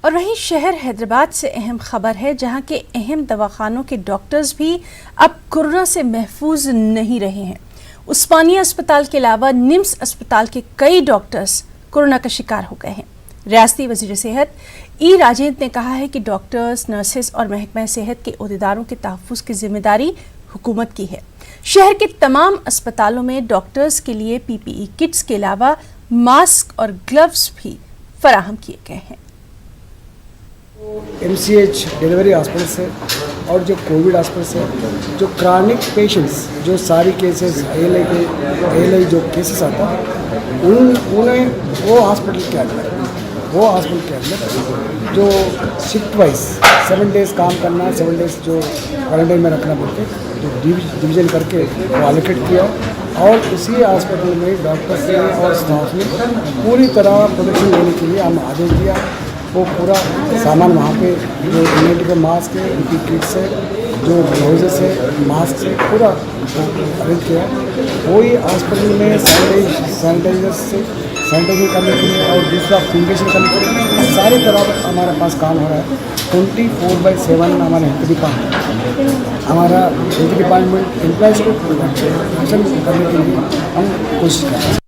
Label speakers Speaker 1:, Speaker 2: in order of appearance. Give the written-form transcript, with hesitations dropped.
Speaker 1: और वहीं शहर हैदराबाद से अहम खबर है, जहां के अहम दवाखानों के डॉक्टर्स भी अब कोरोना से महफूज नहीं रहे हैं। उस्मानिया अस्पताल के अलावा निम्स अस्पताल के कई डॉक्टर्स कोरोना का शिकार हो गए हैं। रियासती वजीर सेहत ई राजेंद्र ने कहा है कि डॉक्टर्स, नर्सेज और महकमा सेहत के ओहदेदारों के तहफ़्फ़ुज़ की जिम्मेदारी हुकूमत की है। शहर के तमाम अस्पतालों में डॉक्टर्स के लिए PPE किट्स के अलावा मास्क और ग्लव्स भी फराहम किए गए हैं।
Speaker 2: MCH डिलीवरी हॉस्पिटल से और जो कोविड हॉस्पिटल से जो क्रॉनिक पेशेंट्स, जो सारी केसेस ALI जो केसेस आता है उन्हें वो हॉस्पिटल के अंदर जो शिफ्ट वाइज 7 डेज काम करना, 7 डेज जो क्वारंटाइन में रखना बोलते जो डिवीज़न करके वो एलोकेट किया और उसी हॉस्पिटल में डॉक्टर्स ने और स्टाफ ने पूरी तरह प्रोटेक्शन लेने के लिए हम आदेश दिया। वो पूरा सामान वहाँ पे जो इम्यूनिटी का मास्क है, उनकी किट्स है, जो ग्लव्स है, मास्क से पूरा अरेंज किया। वही हॉस्पिटल में सैनिटाइजर करने के लिए और दूसरा फिंगेशन करने के लिए सारी तरह हमारे पास काम हो रहा है। 24/7 हमारे हेल्थ डिपार्टमेंट एम्प्लॉइज़ को प्रोटेक्शन करने के लिए हम कोशिश कर रहे हैं।